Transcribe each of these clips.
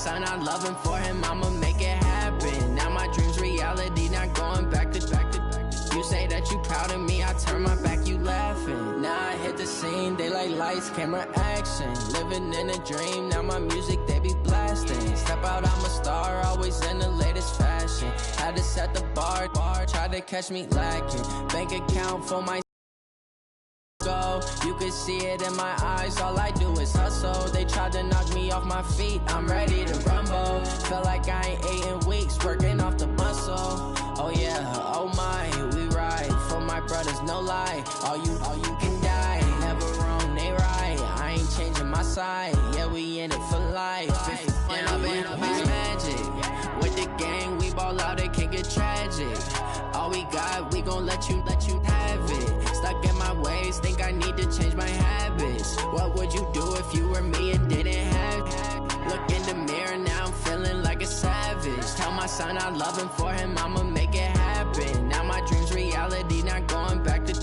son, I love him. For him, I'ma make it happen. Now my dream's reality, not going back to. You say that you proud of me, I turn my back, you laughing. Now I hit the scene, they like lights, camera, action. Living in a dream, now my music, they be blasting. Step out, I'm a star, always in the latest fashion. Had to set the bar, tried to catch me lacking. Bank account for my go. You can see it in my eyes, all I do is hustle. They tried to knock me off my feet, I'm ready to rumble. Feel like I ain't ate in weeks, working off the muscle. Oh yeah, oh my, we ride for my brothers, no lie. All you can die, never wrong, they right. I ain't changing my side, yeah, we in it for life. And I've been magic. With the gang, we ball out, it can get tragic. All we got, we gon' let you have it. Stuck in my ways, think I need to change my habits. What would you do if you were me and didn't have it? Look in the mirror, now I'm feeling like a savage. Tell my son I love him, for him I'ma make it happen. Now my dream's reality, not going back to.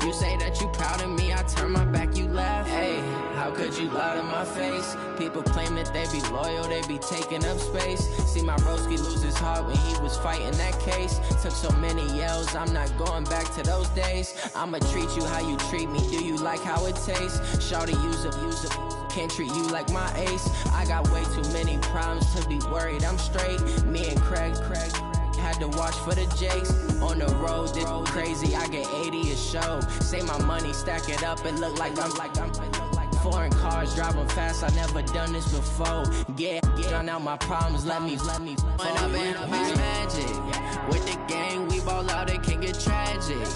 You say that you proud of me, I turn my back, you laugh. Hey, how could you lie to my face? People claim that they be loyal, they be taking up space. See my broski lose his heart when he was fighting that case. Took so many yells, I'm not going back to those days. I'ma treat you how you treat me, do you like how it tastes? Shawty, use up, can't treat you like my ace. I got way too many problems to be worried, I'm straight. Me and Craig had to watch for the Jakes. On the road, this crazy, I get 80 a show. Say my money, stack it up, and look like I'm foreign cars, driving fast, I never done this before. Get on out my problems, let me When I've been magic. With the gang, we ball out, it can get tragic.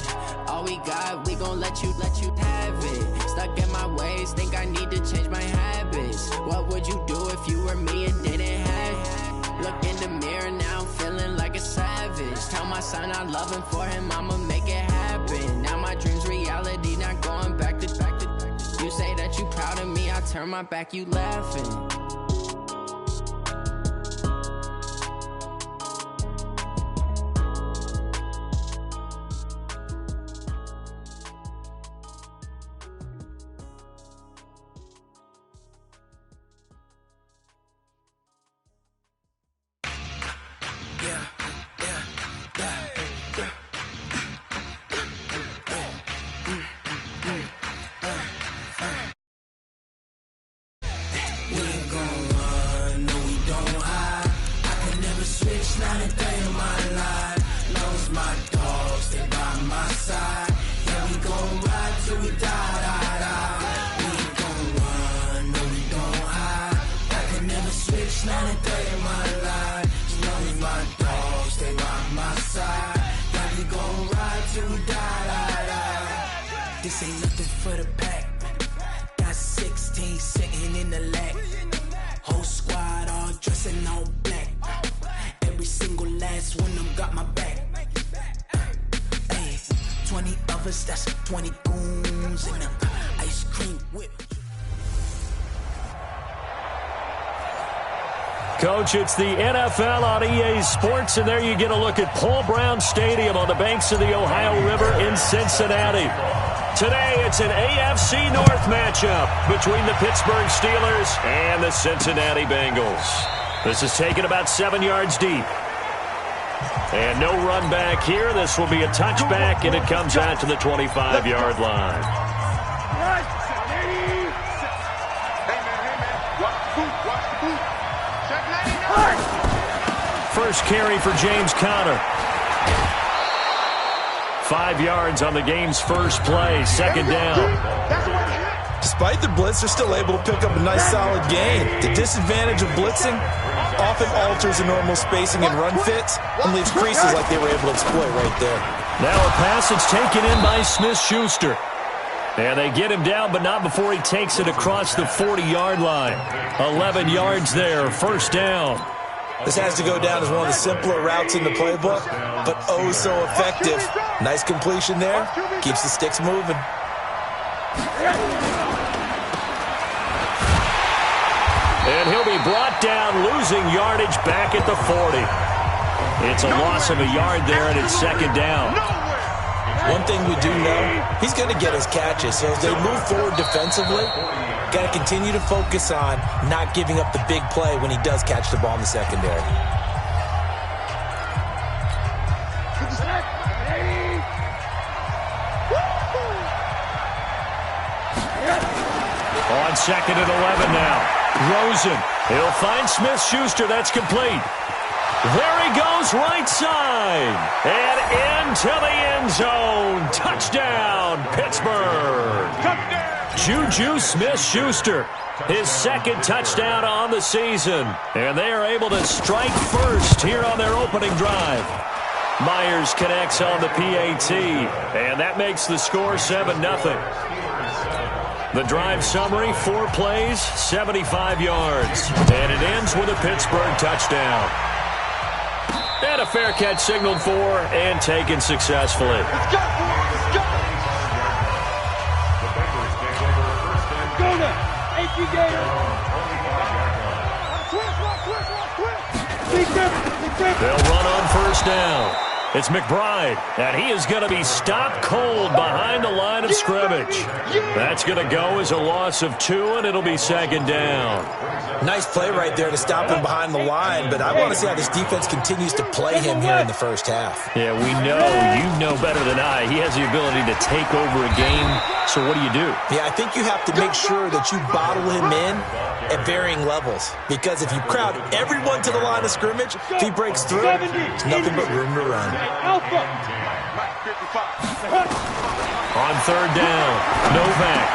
All we got, we gon' let you have it. Stuck in my ways, think I need to change my habits. What would you do if you were me and didn't have it? Look in the mirror, now I'm feeling like a savage. Tell my son I love him, for him I'ma make it happen. Now my dream's reality, not going back to. You say that you proud of me, I turn my back, you laughing. This ain't nothing for the pack. Got 16 sitting in the lap. Whole squad all dressing all black. Every single last one of them got my back. Hey, 20 of us, that's 20 goons in them. Ice cream whip. Coach, it's the NFL on EA Sports, and there you get a look at Paul Brown Stadium on the banks of the Ohio River in Cincinnati. Today, it's an AFC North matchup between the Pittsburgh Steelers and the Cincinnati Bengals. This is taken about 7 yards deep. And no run back here. This will be a touchback, and it comes out to the 25-yard line. First carry for James Conner. 5 yards on the game's first play, second down. Despite the blitz, they're still able to pick up a nice solid gain. The disadvantage of blitzing often alters the normal spacing and run fits and leaves creases like they were able to exploit right there. Now a passage taken in by Smith-Schuster. And they get him down, but not before he takes it across the 40-yard line. 11 yards there, first down. This has to go down as one of the simpler routes in the playbook, but oh so effective. Nice completion there. Keeps the sticks moving. And he'll be brought down, losing yardage back at the 40. It's a loss of a yard there, and it's second down. One thing we do know, he's going to get his catches, so as they move forward defensively, Got to continue to focus on not giving up the big play when he does catch the ball in the secondary. On second and 11 now. Rosen. He'll find Smith-Schuster. That's complete. There he goes, right side. And into the end zone. Touchdown, Pittsburgh. Juju Smith-Schuster. His second touchdown on the season. And they are able to strike first here on their opening drive. Myers connects on the PAT. And that makes the score 7-0. The drive summary, 4 plays, 75 yards. And it ends with a Pittsburgh touchdown. And a fair catch signaled for and taken successfully. Let's go! Let's go! Go now! AP Gator! They'll run on first down. It's McBride, and he is going to be stopped cold behind the line of scrimmage. That's going to go as a loss of 2, and it'll be second down. Nice play right there to stop him behind the line, but I want to see how this defense continues to play him here in the first half. Yeah, we know, you know better than I, he has the ability to take over a game, so what do? Yeah, I think you have to make sure that you bottle him in at varying levels, because if you crowd everyone to the line of scrimmage, if he breaks through, there's nothing but room to run. On third down, Novak.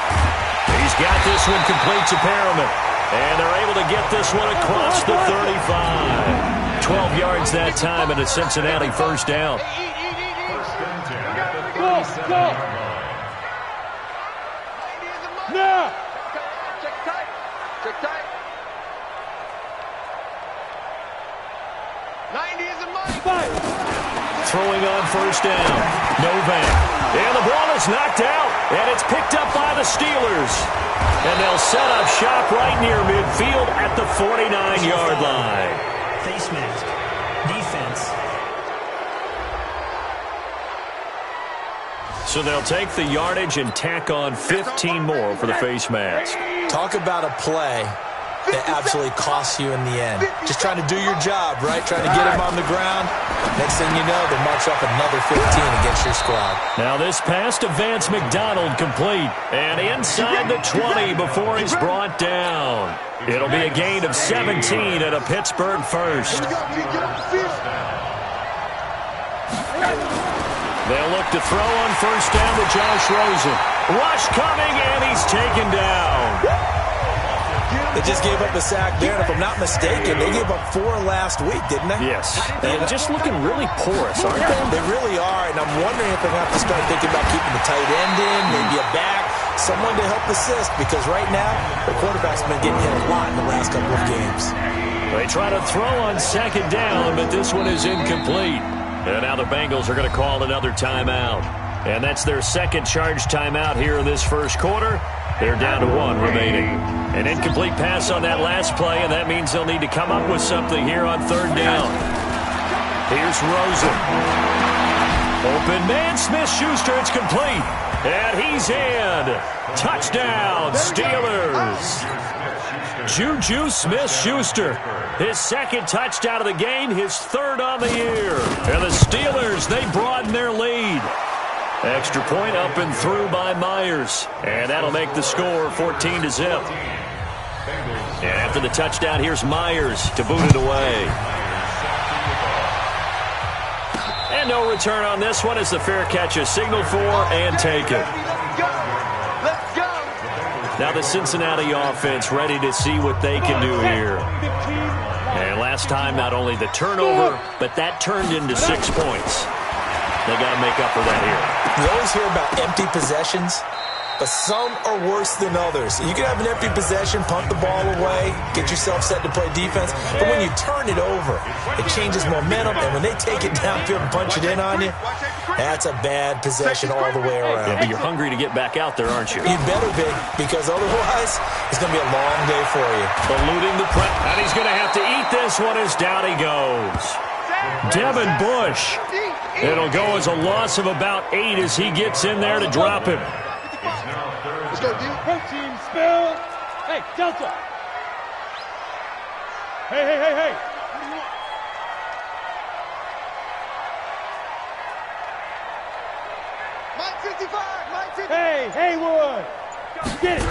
He's got this one complete to Perriman. And they're able to get this one across the 35. 12 yards that time and a Cincinnati first down. Go! Now! Check tight. Check tight. 90 is a mic. Throwing on first down. Novak. And the ball is knocked out. And it's picked up by the Steelers. And they'll set up shop right near midfield at the 49-yard line. Face mask. Defense. So they'll take the yardage and tack on 15 more for the face mask. Talk about a play that absolutely costs you in the end. Just trying to do your job, right? Trying to get him on the ground. Next thing you know, they march up another 15 against your squad. Now this pass to Vance McDonald complete. And inside the 20 before he's brought down. It'll be a gain of 17 at a Pittsburgh first. They'll look to throw on first down to Josh Rosen. Rush coming, and he's taken down. They just gave up a sack there, and if I'm not mistaken, they gave up 4 last week, didn't they? Yes, and just looking really porous, aren't they? They really are, and I'm wondering if they're going to have to start thinking about keeping the tight end in, maybe a back, someone to help assist, because right now, the quarterback's been getting hit a lot in the last couple of games. They try to throw on second down, but this one is incomplete. And now the Bengals are going to call another timeout. And that's their second charge timeout here in this first quarter. They're down to 1 remaining. An incomplete pass on that last play, and that means they'll need to come up with something here on third down. Here's Rosen. Open man, Smith-Schuster, it's complete. And he's in. Touchdown, Steelers. Juju Smith-Schuster, his second touchdown of the game, his third on the year. And the Steelers, they broaden their lead. Extra point up and through by Myers. And that'll make the score 14-0. And after the touchdown, here's Myers to boot it away. And no return on this one as the fair catch is signaled for and taken. Let's go. Now the Cincinnati offense ready to see what they can do here. And last time, not only the turnover, but that turned into 6 points. They got to make up for that here. You always hear about empty possessions, but some are worse than others. You can have an empty possession, punt the ball away, get yourself set to play defense, but when you turn it over, it changes momentum, and when they take it downfield and punch it in on you, that's a bad possession all the way around. Yeah, but you're hungry to get back out there, aren't you? You better be, because otherwise, it's going to be a long day for you. Eluding the press, and he's going to have to eat this one as down he goes. Devin Bush. It'll go as a loss of about 8 as he gets in there to drop him. Let's go, D. Team spell. Hey, Delta. Hey. Mike 55, Mike 55. Hey, Haywood. Get it.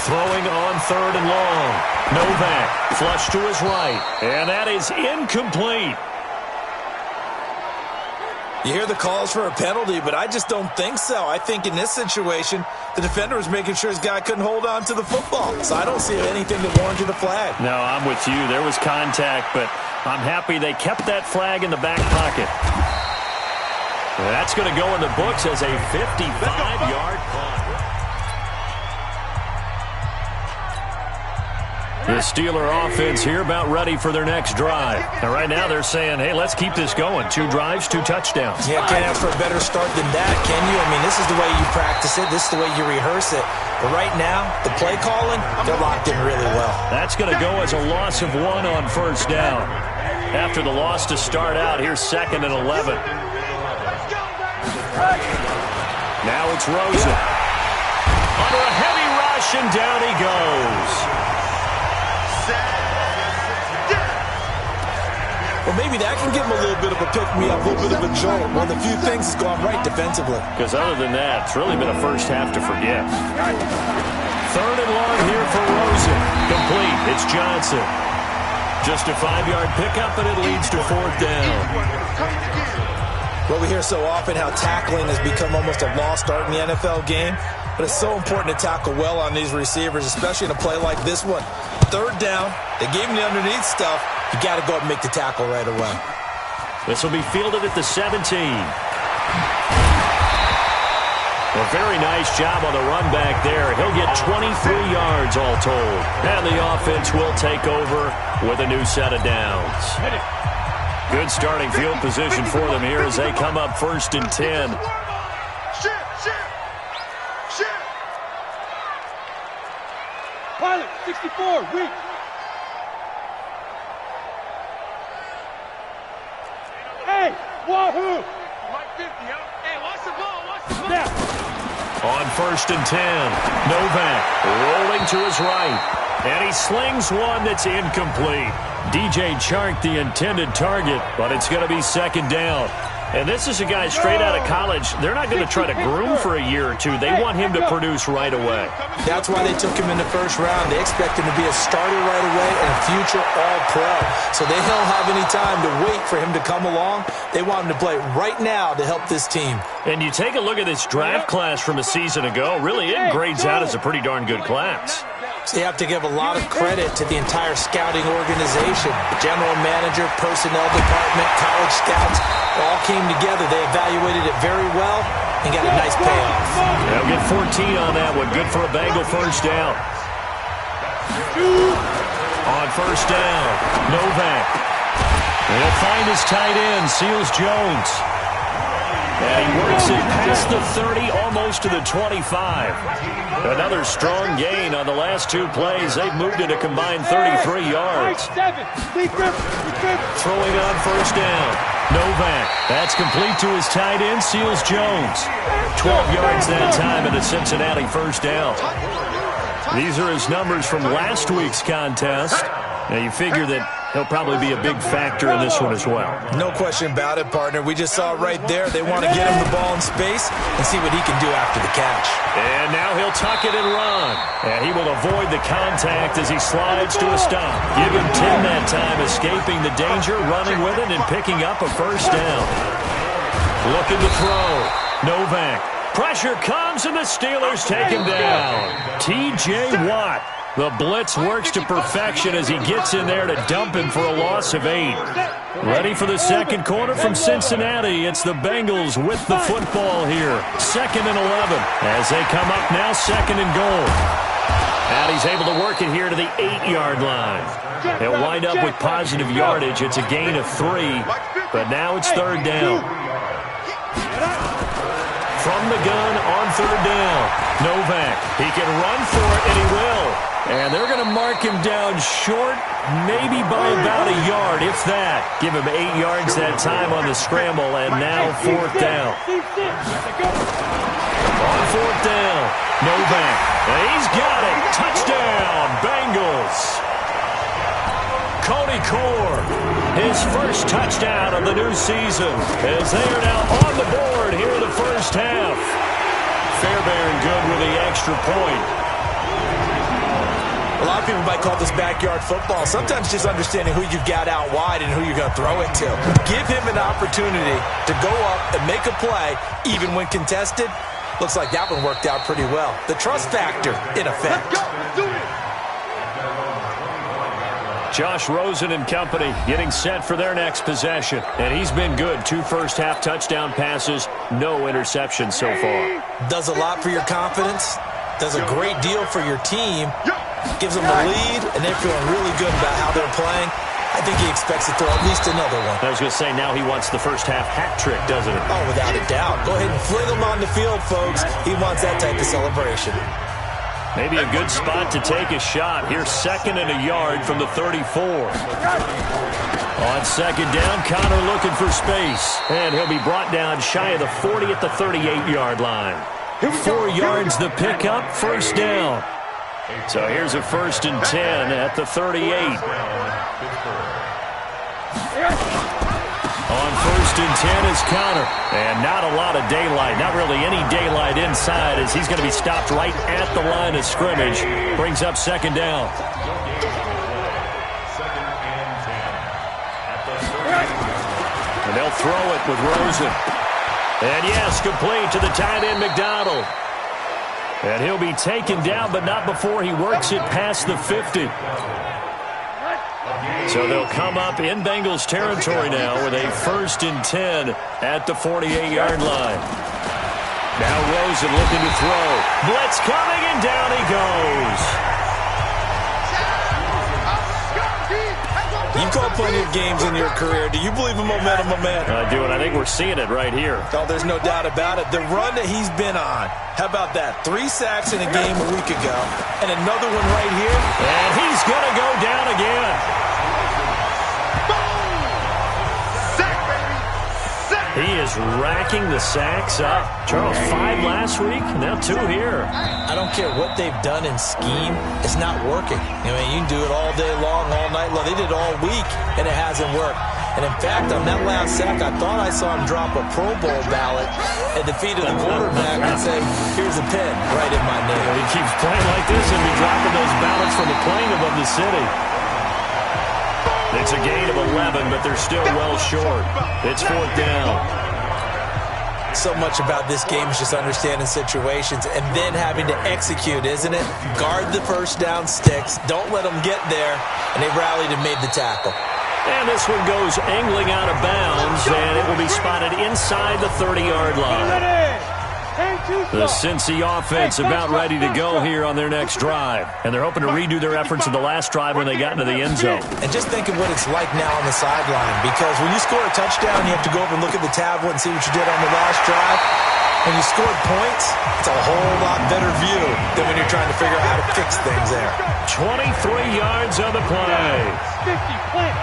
Throwing on third and long. Novak, flush to his right. And that is incomplete. You hear the calls for a penalty, but I just don't think so. I think in this situation, the defender was making sure his guy couldn't hold on to the football. So I don't see anything that warranted a flag. No, I'm with you. There was contact, but I'm happy they kept that flag in the back pocket. That's going to go in the books as a 55-yard punt. The Steeler offense here about ready for their next drive. And right now they're saying, hey, let's keep this going. 2 drives, 2 touchdowns. Yeah, can't ask for a better start than that, can you? I mean, this is the way you practice it. This is the way you rehearse it. But right now, the play calling, they're locked in really well. That's going to go as a loss of 1 on first down. After the loss to start out, here's 2nd and 11. Now it's Rosen. Under a heavy rush, and down he goes. Well, maybe that can give him a little bit of a pick-me-up, a little bit of a jolt. One of the few things that's gone right defensively. Because other than that, it's really been a first half to forget. 3rd and long here for Rosen. Complete. It's Johnson. Just a 5-yard pickup, and it leads to 4th down. Well, we hear so often how tackling has become almost a lost art in the NFL game. But it's so important to tackle well on these receivers, especially in a play like this one. 3rd down. They gave him the underneath stuff. You got to go up and make the tackle right away. This will be fielded at the 17. A very nice job on the run back there. He'll get 23 yards all told. And the offense will take over with a new set of downs. Good starting field position for them here as they come up 1st and 10. Pilot, 64, weak. Hey, wahoo! Mike 50, Hey, watch the ball, Now. On 1st and 10, Novak rolling to his right. And he slings one that's incomplete. DJ Chark the intended target, but it's going to be 2nd down. And this is a guy straight out of college. They're not going to try to groom for a year or two. They want him to produce right away. That's why they took him in the 1st round. They expect him to be a starter right away and a future All-Pro. So they don't have any time to wait for him to come along. They want him to play right now to help this team. And you take a look at this draft class from a season ago. Really, it grades out as a pretty darn good class. So you have to give a lot of credit to the entire scouting organization. The general manager, personnel department, college scouts, all came together. They evaluated it very well and got a nice payoff. They'll get 14 on that one. Good for a Bengal 1st down. On 1st down, Novak. They'll find his tight end, Seals Jones. And he works it past the 30, almost to the 25. Another strong gain on the last 2 plays. They've moved it a combined 33 yards. Throwing on 1st down. Novak. That's complete to his tight end, Seals Jones. 12 yards that time in a Cincinnati 1st down. These are his numbers from last week's contest. Now you figure that he'll probably be a big factor in this one as well. No question about it, partner. We just saw it right there. They want to get him the ball in space and see what he can do after the catch. And now he'll tuck it and run. And he will avoid the contact as he slides to a stop. Give him 10 that time, escaping the danger, running with it, and picking up a 1st down. Looking to throw. Novak. Pressure comes, and the Steelers take him down. T.J. Watt. The blitz works to perfection as he gets in there to dump him for a loss of 8. Ready for the 2nd quarter from Cincinnati. It's the Bengals with the football here. 2nd and 11 as they come up now 2nd and goal. And he's able to work it here to the 8-yard line. They'll wind up with positive yardage. It's a gain of 3, but now it's 3rd down. From the gun on 3rd down. Novak. He can run for it, and he will. And they're going to mark him down short, maybe by about a yard, if that. Give him 8 yards that time on the scramble, and now 4th down. On 4th down, Novak. And he's got it. Touchdown, Bengals. Cody Core, his first touchdown of the new season, as they are now on the board here in the first half. Fairbairn good with the extra point. A lot of people might call this backyard football. Sometimes just understanding who you got out wide and who you're going to throw it to. Give him an opportunity to go up and make a play, even when contested. Looks like that one worked out pretty well. The trust factor, in effect. Let's go. Do it. Josh Rosen and company getting set for their next possession. And he's been good. 2 first-half touchdown passes, no interceptions so far. Does a lot for your confidence. Does a great deal for your team. Gives them the lead, and they're feeling really good about how they're playing. I think he expects to throw at least another one. I was going to say, now he wants the first-half hat trick, doesn't he? Oh, without a doubt. Go ahead and fling him on the field, folks. He wants that type of celebration. Maybe a good spot to take a shot. Here's 2nd and a yard from the 34. On 2nd down, Connor looking for space. And he'll be brought down shy of the 40 at the 38-yard line. 4 yards the pickup, first down. So here's a 1st and 10 at the 38. On 1st and 10 is Connor. And not a lot of daylight, not really any daylight inside, as he's going to be stopped right at the line of scrimmage. Brings up 2nd down. And they'll throw it with Rosen. And yes, complete to the tight end, McDonald. And he'll be taken down, but not before he works it past the 50. So they'll come up in Bengals territory now with a 1st and 10 at the 48-yard line. Now Rosen looking to throw. Blitz coming, and down he goes. You've called plenty of games in your career. Do you believe in momentum, man? I do, and I think we're seeing it right here. Oh, there's no doubt about it. The run that he's been on. How about that? 3 sacks in a game a week ago. And another one right here. And he's going to go down again. He is racking the sacks up. Charles, 5 last week, now 2 here. I don't care what they've done in scheme. It's not working. I mean, you can do it all day long, all night long. They did it all week, and it hasn't worked. And in fact, on that last sack, I thought I saw him drop a Pro Bowl ballot at the feet of the quarterback and say, here's a pin right in my name. He keeps playing like this and be dropping those ballots from the plane above the city. It's a gain of 11, but they're still well short. It's 4th down. So much about this game is just understanding situations and then having to execute, isn't it? Guard the first down sticks. Don't let them get there. And they rallied and made the tackle. And this one goes angling out of bounds, and it will be spotted inside the 30-yard line. The Cincy offense about ready to go here on their next drive. And they're hoping to redo their efforts in the last drive when they got into the end zone. And just think of what it's like now on the sideline. Because when you score a touchdown, you have to go over and look at the tablet and see what you did on the last drive. When you scored points, it's a whole lot better view than when you're trying to figure out how to fix things there. 23 yards on the play. 50 points.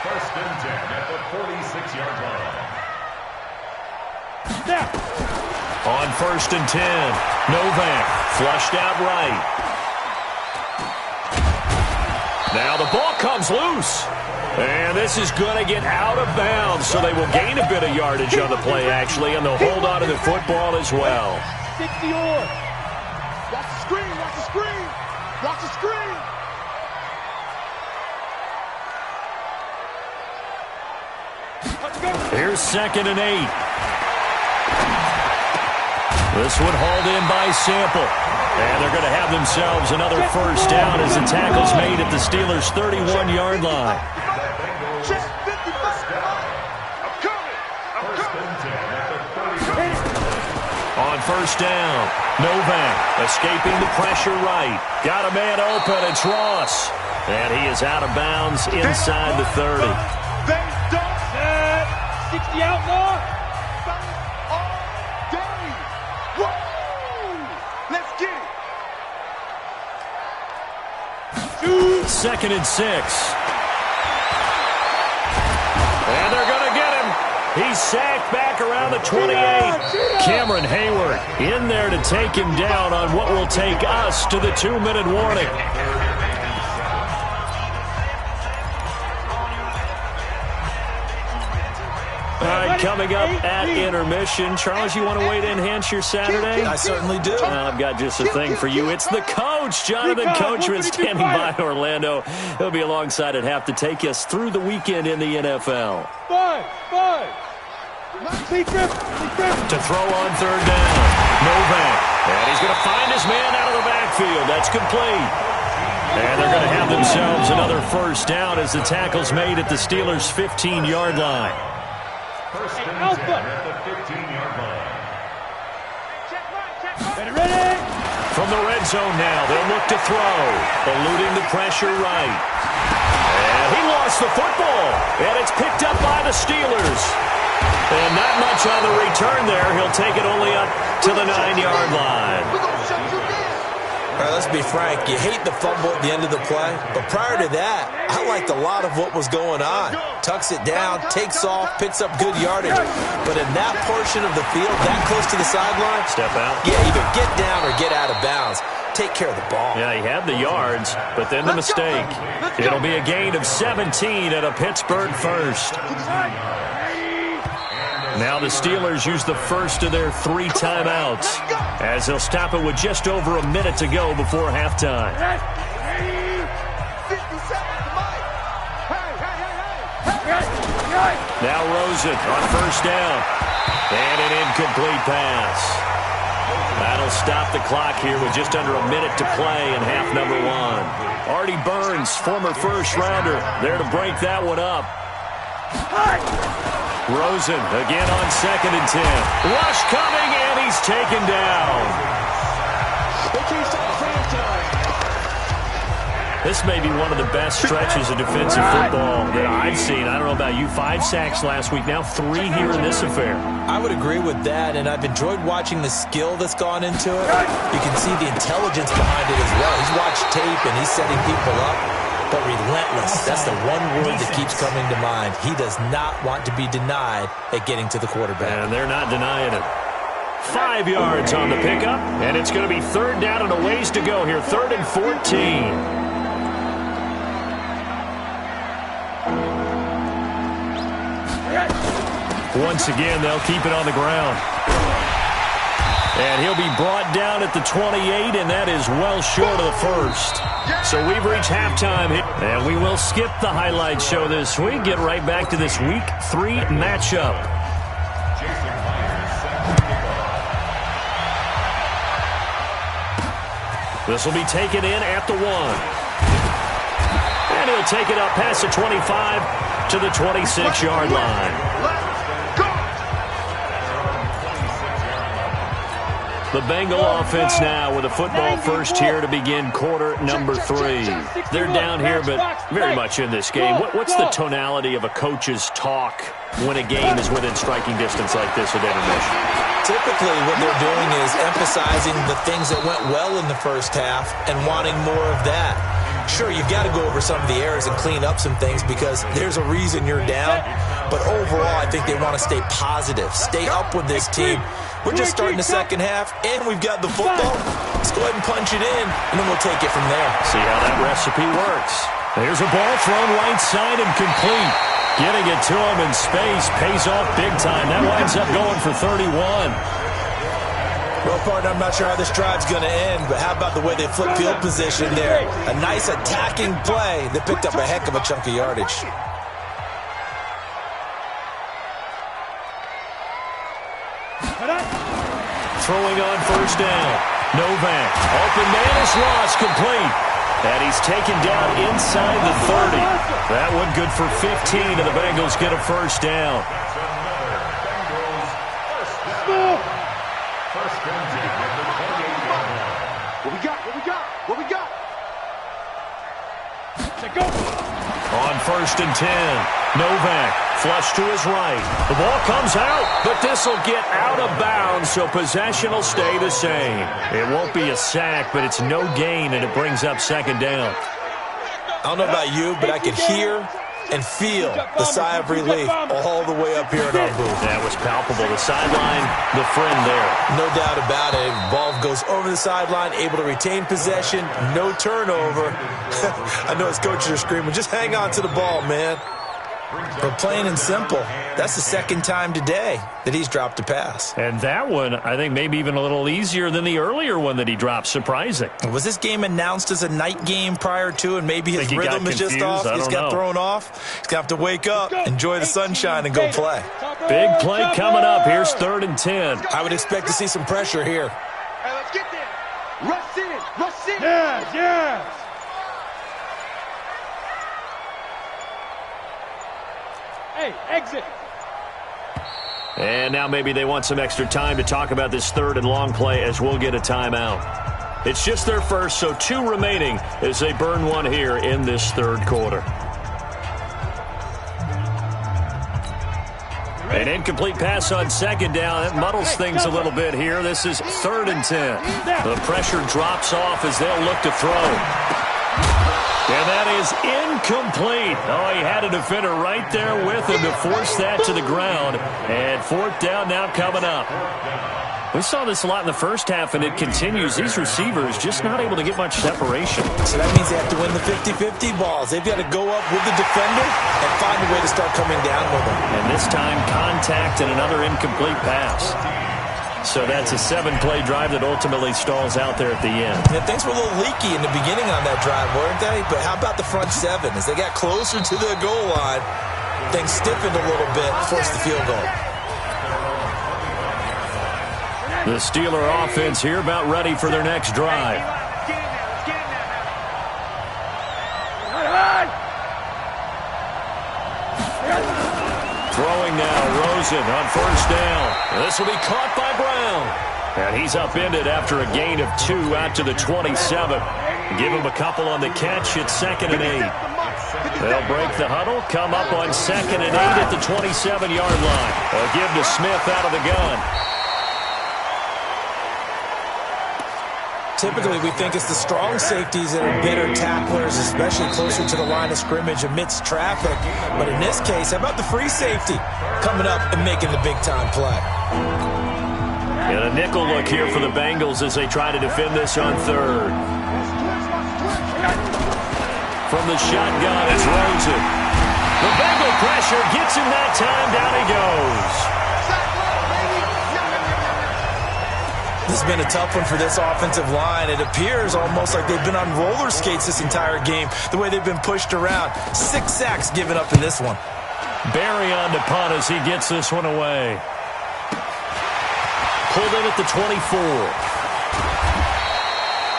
First and 10 at the 46-yard line. Snap. On 1st and 10, Novak flushed out right. Now the ball comes loose. And this is going to get out of bounds, so they will gain a bit of yardage on the play, actually, and they'll hold on to the football as well. 60 or. Watch the screen, watch the screen. Watch the screen. Here's 2nd and 8. This one hauled in by Sample. And they're going to have themselves another first down as the tackle's made at the Steelers' 31-yard line. Check 55. I'm coming. On 1st down, Novak escaping the pressure right. Got a man open, it's Ross. And he is out of bounds inside the 30. They don't. 60 outlaw. All day. Woo! Let's get it. 2nd and 6. And they're going to get him. He's sacked back around the 28. Cameron Hayward in there to take him down on what will take us to the 2-minute warning. All right, coming up at intermission. Charles, you want to wait to enhance your Saturday? I certainly do. I've got just a thing for you. It's the coach, Jonathan Coachman, standing by Orlando. He'll be alongside at half to take us through the weekend in the NFL. Five. To throw on third down. Novak. And he's going to find his man out of the backfield. That's complete. And they're going to have themselves another first down as the tackle's made at the Steelers' 15-yard line. First and 10 at the 15-yard line. Ready? From the red zone now, they'll look to throw. Eluding the pressure right. And he lost the football. And it's picked up by the Steelers. And not much on the return there. He'll take it only up to the 9-yard line. All right, let's be frank. You hate the fumble at the end of the play, but prior to that, I liked a lot of what was going on. Tucks it down, takes off, picks up good yardage. But in that portion of the field, that close to the sideline, step out. Yeah, either get down or get out of bounds. Take care of the ball. Yeah, he had the yards, but then the mistake. It'll be a gain of 17 at a Pittsburgh first. Now the Steelers use the first of their 3 timeouts as they'll stop it with just over a minute to go before halftime. Now Rosen on first down. And an incomplete pass. That'll stop the clock here with just under a minute to play in half number 1. Artie Burns, former first-rounder, there to break that one up. Rosen again on 2nd and 10. Rush coming, and he's taken down. This may be one of the best stretches of defensive football that I've seen. I don't know about you. 5 sacks last week, now 3 here in this affair. I would agree with that, and I've enjoyed watching the skill that's gone into it. You can see the intelligence behind it as well. He's watched tape, and he's setting people up. But relentless, that's the one word that keeps coming to mind. He does not want to be denied at getting to the quarterback. And they're not denying it. 5 yards on the pickup, and it's going to be 3rd down and a ways to go here. 3rd and 14. Once again, they'll keep it on the ground. And he'll be brought down at the 28, and that is well short of the first. So we've reached halftime, and we will skip the highlight show this week. Get right back to this Week 3 matchup. This will be taken in at the 1. And he'll take it up past the 25 to the 26-yard line. The Bengal offense now with a football first here to begin quarter number 3. They're down here, but very much in this game. What's the tonality of a coach's talk when a game is within striking distance like this at intermission? Typically, what they're doing is emphasizing the things that went well in the first half and wanting more of that. Sure, you've got to go over some of the errors and clean up some things because there's a reason you're down. But overall, I think they want to stay positive, stay up with this team. We're just starting the second half, and we've got the football. Let's go ahead and punch it in, and then we'll take it from there. See how that recipe works. Here's a ball thrown right side and complete. Getting it to him in space pays off big time. That winds up going for 31. Well, partner, I'm not sure how this drive's going to end, but how about the way they flip field position there? A nice attacking play that picked up a heck of a chunk of yardage. Throwing on first down. Novak. Open man is lost. Complete. And he's taken down inside the 30. That one good for 15, and the Bengals get a first down. What we got? Go. On 1st and 10. Novak flush to his right. The ball comes out, but this will get out of bounds, so possession will stay the same. It won't be a sack, but it's no gain, and it brings up 2nd down. I don't know about you, but I could hear and feel the sigh of relief all the way up here in our booth. That was palpable. The sideline, the friend there. No doubt about it. Ball goes over the sideline, able to retain possession, no turnover. I know his coaches are screaming, just hang on to the ball, man. But plain and simple, that's the second time today that he's dropped a pass. And that one, I think, maybe even a little easier than the earlier one that he dropped. Surprising. Was this game announced as a night game prior to, and maybe his rhythm is just off? He's got thrown off. He's going to have to wake up, enjoy the sunshine, and go play. Big play coming up. Here's 3rd and 10. I would expect to see some pressure here. Hey, let's get there. Rush in. Rush in. Yes, yes. Hey, exit. And now maybe they want some extra time to talk about this 3rd and long play as we'll get a timeout. It's just their first, so 2 remaining as they burn one here in this 3rd quarter. An incomplete pass on 2nd down. That muddles things a little bit here. This is 3rd and 10. The pressure drops off as they'll look to throw. And that is incomplete. Oh, he had a defender right there with him to force that to the ground. And 4th down now coming up. We saw this a lot in the first half, and it continues. These receivers just not able to get much separation. So that means they have to win the 50-50 balls. They've got to go up with the defender and find a way to start coming down with them. And this time, contact and another incomplete pass. So that's a 7-play drive that ultimately stalls out there at the end. And things were a little leaky in the beginning on that drive, weren't they? But how about the front 7? As they got closer to the goal line, things stiffened a little bit, forced the field goal. The Steeler offense here about ready for their next drive. Throwing now, Rosen on 1st down. This will be caught by Brown. And he's upended after a gain of 2 out to the 27. Give him a couple on the catch. It's 2nd and 8. They'll break the huddle, come up on 2nd and 8 at the 27-yard line. They'll give to Smith out of the gun. Typically, we think it's the strong safeties that are better tacklers, especially closer to the line of scrimmage amidst traffic. But in this case, how about the free safety coming up and making the big-time play? And a nickel look here for the Bengals as they try to defend this on 3rd. From the shotgun, it's Rosen. The Bengal pressure gets him that time. Down he goes. This has been a tough one for this offensive line. It appears almost like they've been on roller skates this entire game, the way they've been pushed around. 6 sacks given up in this one. Barry on to punt as he gets this one away. Pulled in at the 24.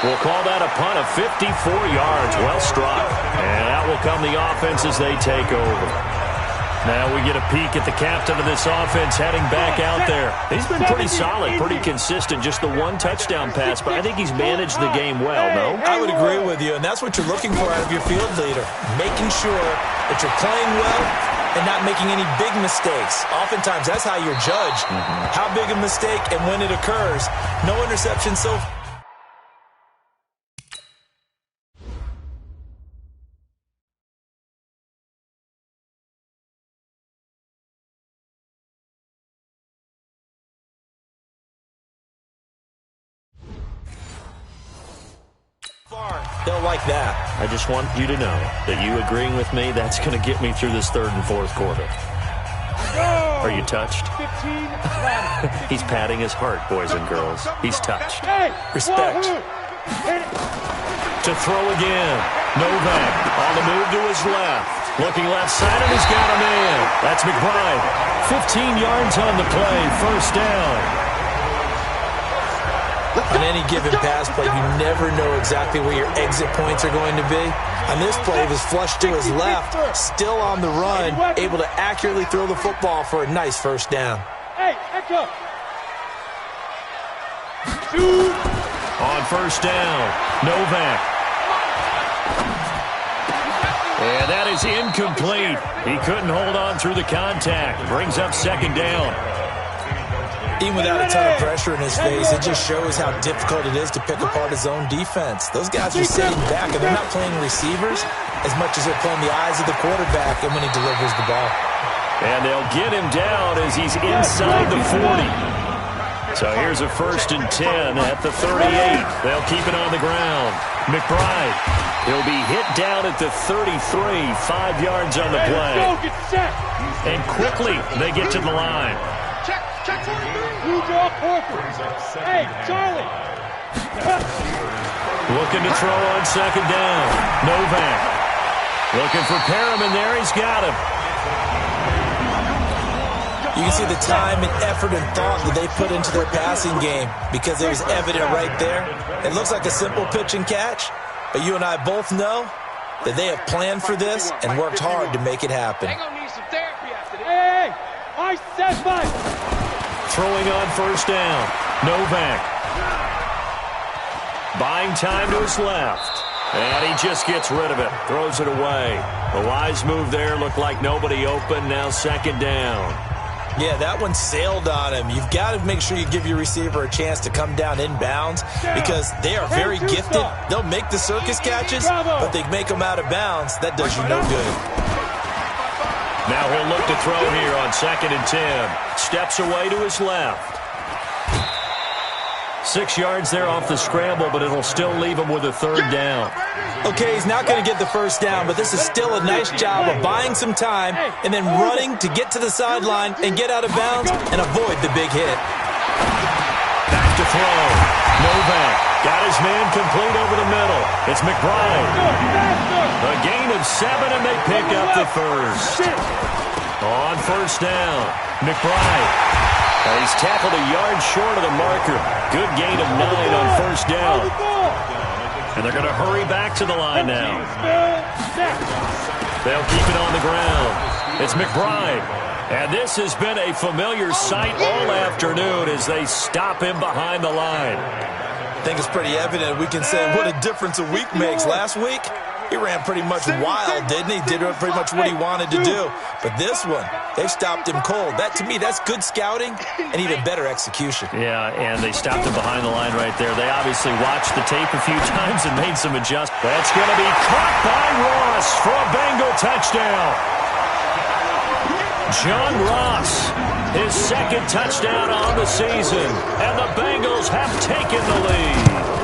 We'll call that a punt of 54 yards. Well struck. And out will come the offense as they take over. Now we get a peek at the captain of this offense heading back out there. He's been pretty solid, pretty consistent. Just the 1 touchdown pass, but I think he's managed the game well, no? I would agree with you, and that's what you're looking for out of your field leader. Making sure that you're playing well and not making any big mistakes. Oftentimes, that's how you're judged. How big a mistake and when it occurs. No interception so far. They'll like that. I just want you to know that you agreeing with me, that's going to get me through this 3rd and 4th quarter. Are you touched? He's patting his heart, boys and girls. He's touched. Respect. To throw again. Novak on the move to his left. Looking left side, and he's got him in. That's McBride. 15 yards on the play. 1st down. On any given pass play, you never know exactly where your exit points are going to be. On this play, he was flushed to his left, still on the run, able to accurately throw the football for a nice 1st down. Hey, echo. On 1st down, Novak. And that is incomplete. He couldn't hold on through the contact. Brings up 2nd down. Even without a ton of pressure in his face, it just shows how difficult it is to pick apart his own defense. Those guys are sitting back, and they're not playing receivers as much as they're playing the eyes of the quarterback and when he delivers the ball. And they'll get him down as he's inside the 40. So here's a 1st and 10 at the 38. They'll keep it on the ground. McBride, he'll be hit down at the 33, 5 yards on the play. And quickly they get to the line. Hey, Charlie. Looking to throw on 2nd down. Novak. Looking for Perriman there. He's got him. You can see the time and effort and thought that they put into their passing game because it was evident right there. It looks like a simple pitch and catch, but you and I both know that they have planned for this and worked hard to make it happen. They're going to need some therapy after this. Hey, I said mine. Throwing on 1st down. Novak. Buying time to his left. And he just gets rid of it. Throws it away. The wise move there. Looked like nobody open. Now 2nd down. Yeah, that one sailed on him. You've got to make sure you give your receiver a chance to come down inbounds because they are very gifted. They'll make the circus catches, but they make them out of bounds. That does you no good. Now he'll look to throw here on 2nd and 10. Steps away to his left. 6 yards there off the scramble, but it'll still leave him with a 3rd down. Okay, he's not going to get the 1st down, but this is still a nice job of buying some time and then running to get to the sideline and get out of bounds and avoid the big hit. Back to throw. Novak got his man complete over the middle. It's McBride. A gain of 7, and they pick up the 1st. On 1st down, McBride. He's tackled a yard short of the marker. Good gain of 9 on 1st down. And they're going to hurry back to the line now. They'll keep it on the ground. It's McBride. And this has been a familiar sight all afternoon as they stop him behind the line. I think it's pretty evident. We can say what a difference a week makes. Last week, he ran pretty much wild, didn't he? Did pretty much what he wanted to do. But this one, they've stopped him cold. That, to me, that's good scouting and even better execution. Yeah, and they stopped him behind the line right there. They obviously watched the tape a few times and made some adjustments. That's going to be caught by Ross for a Bengal touchdown. John Ross, his 2nd touchdown on the season, and the Bengals have taken the lead.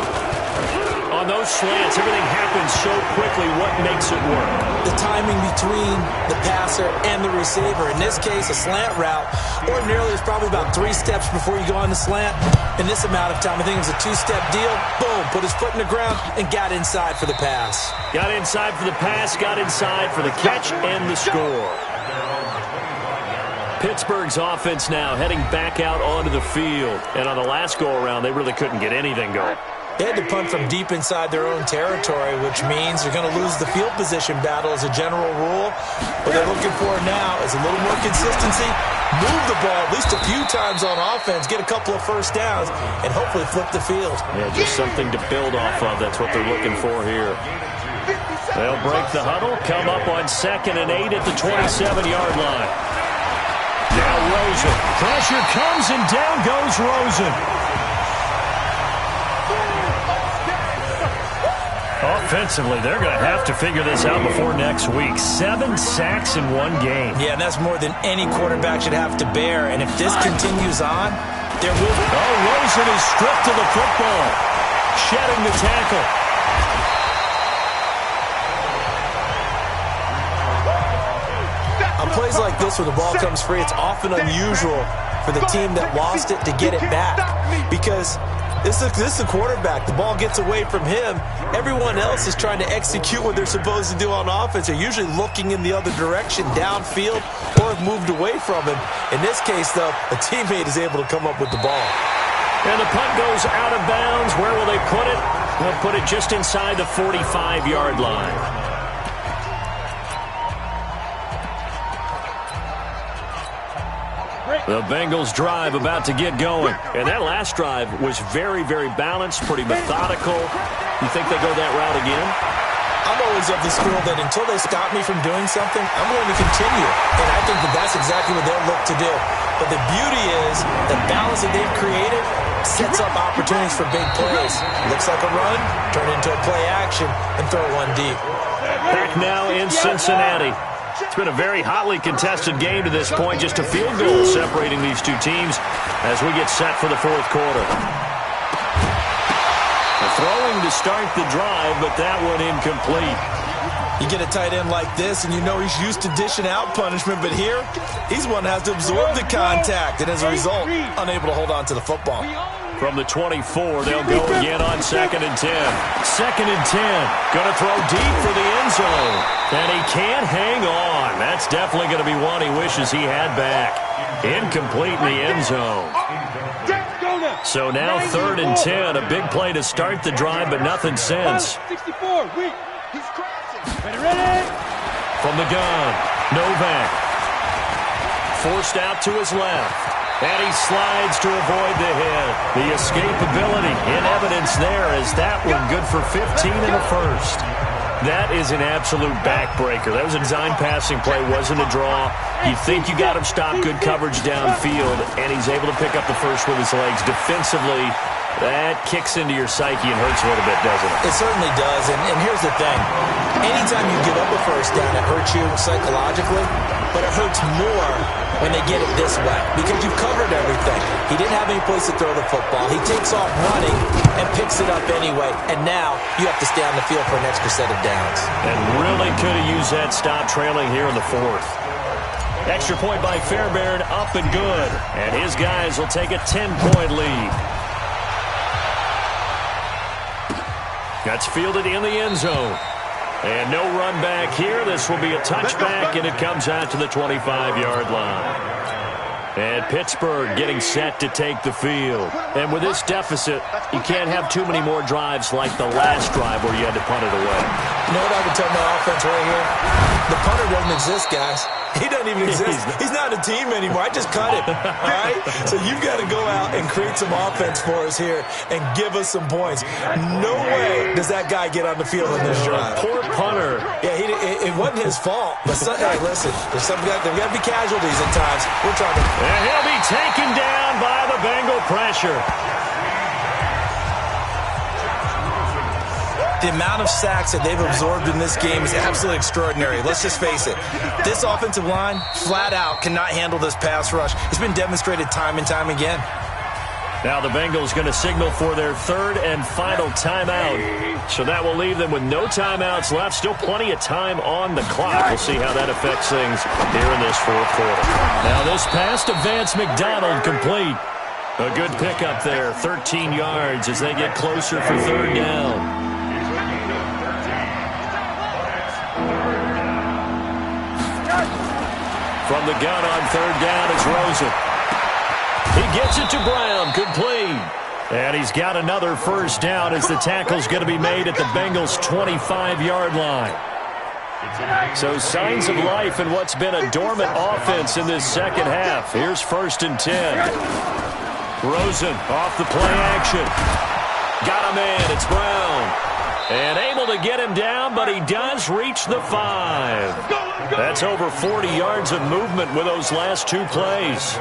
On those slants, everything happens so quickly. What makes it work? The timing between the passer and the receiver. In this case, a slant route. Ordinarily, it's probably about 3 steps before you go on the slant. In this amount of time, I think it was a 2-step deal. Boom, put his foot in the ground and got inside for the pass. Got inside for the pass, got inside for the catch and the score. Pittsburgh's offense now heading back out onto the field. And on the last go-around, they really couldn't get anything going. They had to punt from deep inside their own territory, which means they're going to lose the field position battle as a general rule. What they're looking for now is a little more consistency, move the ball at least a few times on offense, get a couple of 1st downs, and hopefully flip the field. Yeah, just something to build off of. That's what they're looking for here. They'll break the huddle, come up on 2nd and 8 at the 27-yard line. Now Rosen. Pressure comes, and down goes Rosen. Offensively, they're going to have to figure this out before next week. 7 sacks in one game. Yeah, and that's more than any quarterback should have to bear. And if this continues on, there will be... Oh, Rosen is stripped to the football. Shedding the tackle. On plays like this, when the ball comes free, it's often unusual for the team that lost it to get it back. Because this is the quarterback. The ball gets away from him. Everyone else is trying to execute what they're supposed to do on offense. They're usually looking in the other direction, downfield, or have moved away from him. In this case, though, a teammate is able to come up with the ball. And the punt goes out of bounds. Where will they put it? They'll put it just inside the 45-yard line. The Bengals drive about to get going. And that last drive was very, very balanced, pretty methodical. You think they go that route again? I'm always of the school that until they stop me from doing something, I'm going to continue. And I think that that's exactly what they'll look to do. But the beauty is the balance that they've created sets up opportunities for big plays. Looks like a run, turn into a play action, and throw one deep. Back now in Cincinnati. It's been a very hotly contested game to this point. Just a field goal separating these two teams as we get set for the fourth quarter. Throwing to start the drive, but that one incomplete. You get a tight end like this, and you know he's used to dishing out punishment, but here, he's one that has to absorb the contact, and as a result, unable to hold on to the football. From the 24, they'll go again on 2nd and 10. 2nd and 10. Going to throw deep for the end zone. And he can't hang on. That's definitely going to be one he wishes he had back. Incomplete in the end zone. So now 3rd and 10. A big play to start the drive, but nothing since. 64, weak. He's crashing. Ready? From the gun, Novak. Forced out to his left. And he slides to avoid the hit. The escapability in evidence there as that one good for 15 in the first. That is an absolute backbreaker. That was a design passing play, wasn't a draw. You think you got him stopped, good coverage downfield, and he's able to pick up the first with his legs. Defensively, that kicks into your psyche and hurts a little bit, doesn't it? It certainly does, and here's the thing. Anytime you give up a first down, it hurts you psychologically, but it hurts more when they get it this way because you've covered everything. He didn't have any place to throw the football. He takes off running and picks it up anyway, and now you have to stay on the field for an extra set of downs. And really could have used that stop trailing here in the fourth. Extra point by Fairbairn, up and good. And his guys will take a 10-point lead. That's fielded in the end zone. And no run back here. This will be a touchback, and it comes out to the 25-yard line. And Pittsburgh getting set to take the field. And with this deficit, you can't have too many more drives like the last drive where you had to punt it away. You know what I would tell my offense right here? The punter doesn't exist, guys. He doesn't even exist. He's not a team anymore. I just cut him. All right? So you've got to go out and create some offense for us here and give us some points. No way does that guy get on the field in this drive. Poor punter. Yeah, it wasn't his fault. But hey, listen, there's got to be casualties at times. We're trying to. And he'll be taken down by the Bengal pressure. The amount of sacks that they've absorbed in this game is absolutely extraordinary. Let's just face it. This offensive line, flat out, cannot handle this pass rush. It's been demonstrated time and time again. Now the Bengals going to signal for their 3rd and final timeout. So that will leave them with no timeouts left. Still plenty of time on the clock. We'll see how that affects things here in this fourth quarter. Now this pass to Vance McDonald complete. A good pickup there, 13 yards as they get closer for 3rd down. From the gun on 3rd down is Rosen. He gets it to Brown, complete. And he's got another first down as the tackle's going to be made at the Bengals' 25-yard line. So signs of life in what's been a dormant offense in this second half. Here's 1st and 10. Rosen off the play action. Got him in. It's Brown. And able to get him down, but he does reach the 5. That's over 40 yards of movement with those last 2 plays.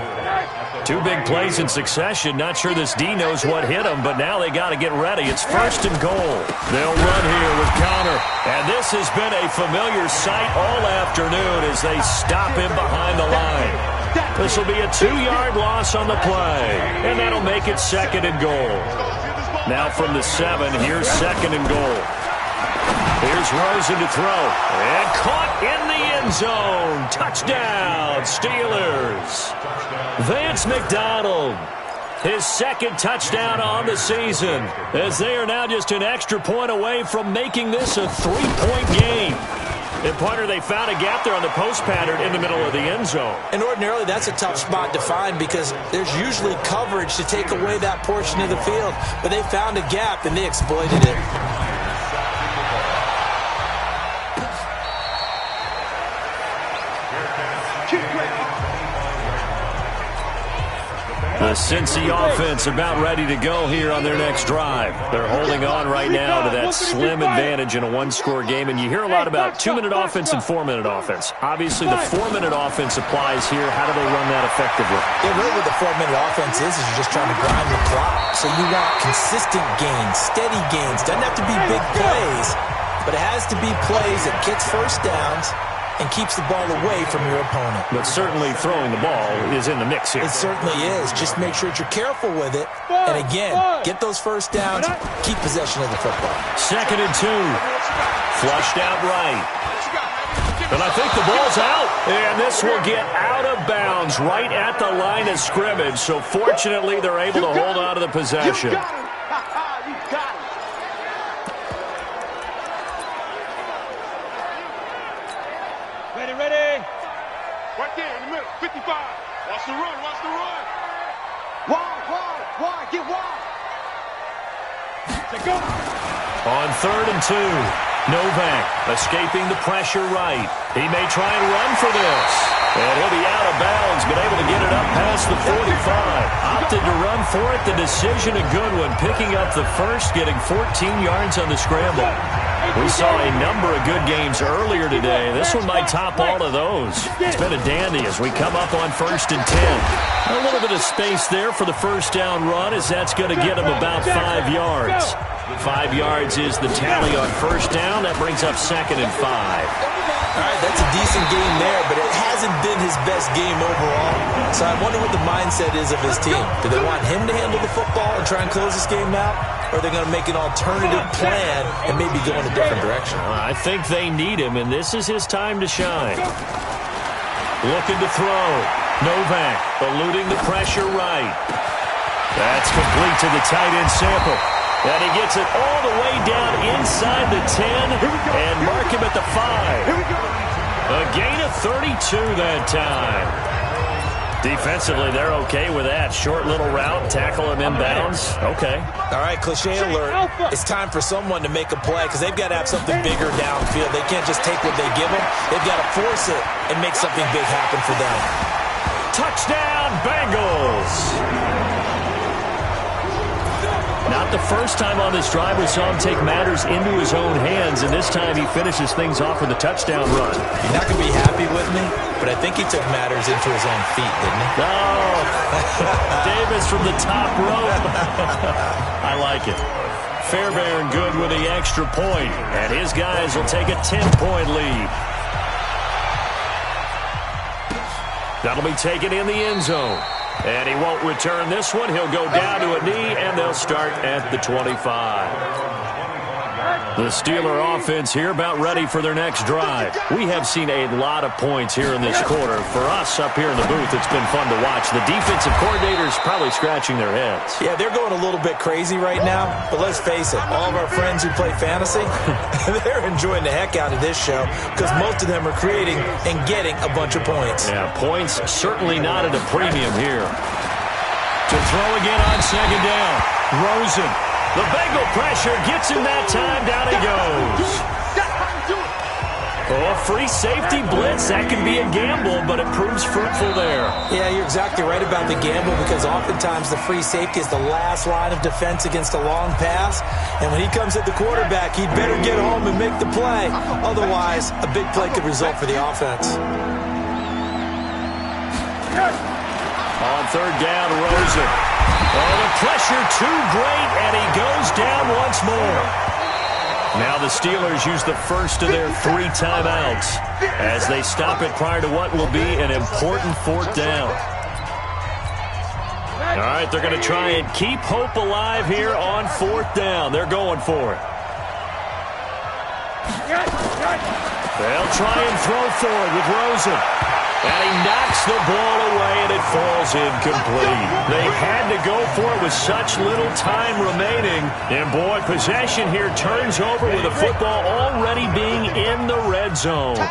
2 big plays in succession. Not sure this D knows what hit him, but now they got to get ready. It's 1st and goal. They'll run here with Connor. And this has been a familiar sight all afternoon as they stop him behind the line. This will be a 2-yard loss on the play, and that'll make it 2nd and goal. Now from the 7, here's 2nd and goal. Here's Rosen to throw. And caught in the end zone. Touchdown, Steelers. Vance McDonald, his 2nd touchdown on the season, as they are now just an extra point away from making this a 3-point game. And partner, they found a gap there on the post pattern in the middle of the end zone. And ordinarily, that's a tough spot to find because there's usually coverage to take away that portion of the field. But they found a gap, and they exploited it. The The Cincy offense about ready to go here on their next drive. They're holding on right now to that slim advantage in a one-score game, and you hear a lot about 2-minute offense and 4-minute offense. Obviously, the 4-minute offense applies here. How do they run that effectively? Yeah, really what the 4-minute offense is you're just trying to grind the clock. So you want consistent gains, steady gains. Doesn't have to be big plays, but it has to be plays that gets first downs and keeps the ball away from your opponent. But certainly throwing the ball is in the mix here. It certainly is. Just make sure that you're careful with it. And again, get those first downs, keep possession of the football. 2nd and 2. Flushed out right. And I think the ball's out. And this will get out of bounds right at the line of scrimmage. So fortunately, they're able to hold on to the possession. You got it. Ready. Right there in the middle. 55. Watch the run. Wide. Get wide. Go. On 3rd and 2. Novak escaping the pressure right. He may try and run for this. And he'll be out of bounds, but able to get it up past the 45. Opted to run for it. The decision a good one. Picking up the first, getting 14 yards on the scramble. We saw a number of good games earlier today. This one might top all of those. It's been a dandy as we come up on 1st and 10. A little bit of space there for the first down run as that's going to get him about 5 yards. 5 yards is the tally on first down. That brings up 2nd and 5. All right, that's a decent game there, but it hasn't been his best game overall. So I wonder what the mindset is of his team. Do they want him to handle the football and try and close this game out? Or are they going to make an alternative plan and maybe go in a different direction? I think they need him, and this is his time to shine. Looking to throw. Novak eluding the pressure right. That's complete to the tight end Sample. And he gets it all the way down inside the 10 and mark him at the 5. A gain of 32 that time. Defensively, they're okay with that. Short little route, tackle him inbounds. Okay. All right, cliche alert. It's time for someone to make a play because they've got to have something bigger downfield. They can't just take what they give them. They've got to force it and make something big happen for them. Touchdown, Bengals! Not the first time on this drive we saw him take matters into his own hands, and this time he finishes things off with a touchdown run. You're not going to be happy with me, but I think he took matters into his own feet, didn't he? No. Davis from the top rope. I like it. Fairbairn good with the extra point, and his guys will take a 10-point lead. That'll be taken in the end zone. And he won't return this one. He'll go down to a knee, and they'll start at the 25. The Steeler offense here about ready for their next drive. We have seen a lot of points here in this quarter. For us up here in the booth, it's been fun to watch. The defensive coordinators probably scratching their heads. Yeah, they're going a little bit crazy right now, but let's face it, all of our friends who play fantasy, they're enjoying the heck out of this show because most of them are creating and getting a bunch of points. Yeah, points certainly not at a premium here. To throw again on 2nd down. Rosen. The Bengal pressure gets him that time. Down he goes. Oh, free safety blitz. That can be a gamble, but it proves fruitful there. Yeah, you're exactly right about the gamble because oftentimes the free safety is the last line of defense against a long pass. And when he comes at the quarterback, he'd better get home and make the play. Otherwise, a big play could result for the offense. On 3rd down, Rosen. Oh, the pressure too great, and he goes down once more. Now the Steelers use the first of their 3 timeouts as they stop it prior to what will be an important 4th down. All right, they're going to try and keep hope alive here on 4th down. They're going for it. They'll try and throw forward with Rosen. And he knocks the ball away, and it falls incomplete. They had to go for it with such little time remaining. And, boy, possession here turns over with the football already being in the red zone.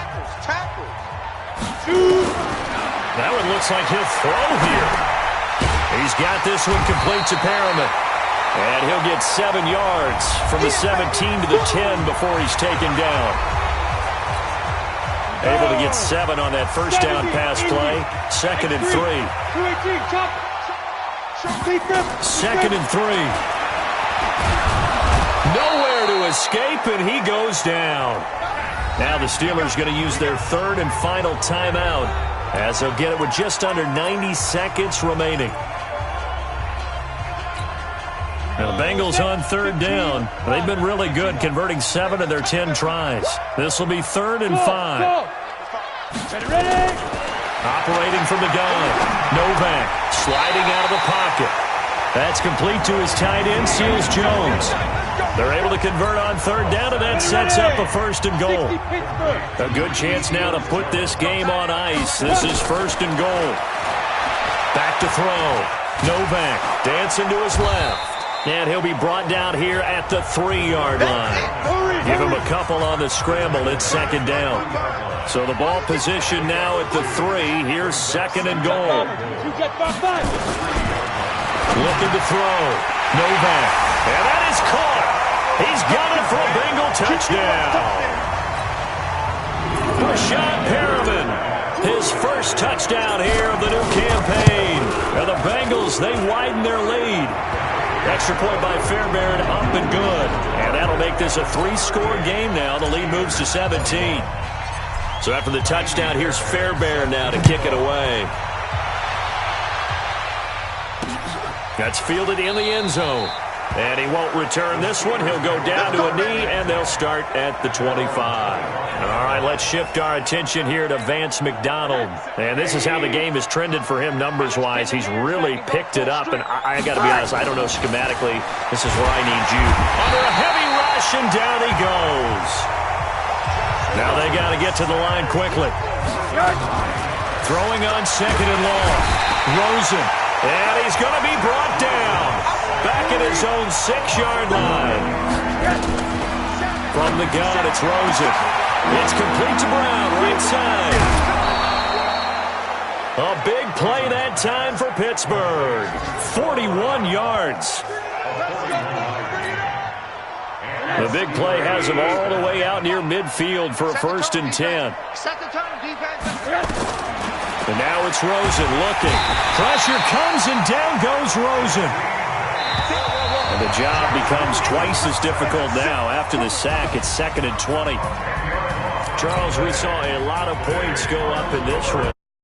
That one looks like he'll throw here. He's got this one complete to Perriman. And he'll get 7 yards from the 17 to the 10 before he's taken down. Able to get 7 on that first down pass play. 2nd and 3. 2nd and 3. Nowhere to escape, and he goes down. Now the Steelers going to use their 3rd and final timeout as they'll get it with just under 90 seconds remaining. Now the Bengals on 3rd down. They've been really good, converting 7 of their 10 tries. This will be 3rd and 5. Ready? Operating from the gun. Novak sliding out of the pocket. That's complete to his tight end, Seals Jones. They're able to convert on 3rd down, and that sets up a 1st and goal. A good chance now to put this game on ice. This is 1st and goal. Back to throw. Novak dancing to his left. And he'll be brought down here at the 3-yard line. Give him a couple on the scramble. It's 2nd down. So the ball position now at the 3. Here's 2nd and goal. Looking to throw. Novak. And that is caught. He's got it for a Bengal touchdown. Rashad Perriman, his first touchdown here of the new campaign. And the Bengals, they widen their lead. Extra point by Fairbairn, up and good. And that'll make this a 3-score game now. The lead moves to 17. So after the touchdown, here's Fairbairn now to kick it away. That's fielded in the end zone. And he won't return this one. He'll go down to a knee, and they'll start at the 25. All right, let's shift our attention here to Vance McDonald. And this is how the game has trended for him numbers-wise. He's really picked it up, and I got to be honest, I don't know schematically. This is where I need you. Under a heavy rush, and down he goes. Now they got to get to the line quickly. Throwing on 2nd and long. Rosen. And he's going to be brought down. Back at his own 6-yard line. From the gun, it's Rosen. It's complete to Brown, right side. A big play that time for Pittsburgh. 41 yards. The big play has him all the way out near midfield for a 1st and 10. And now it's Rosen looking. Pressure comes, and down goes Rosen. And the job becomes twice as difficult now. After the sack, it's 2nd and 20. Charles, we saw a lot of points go up in this one.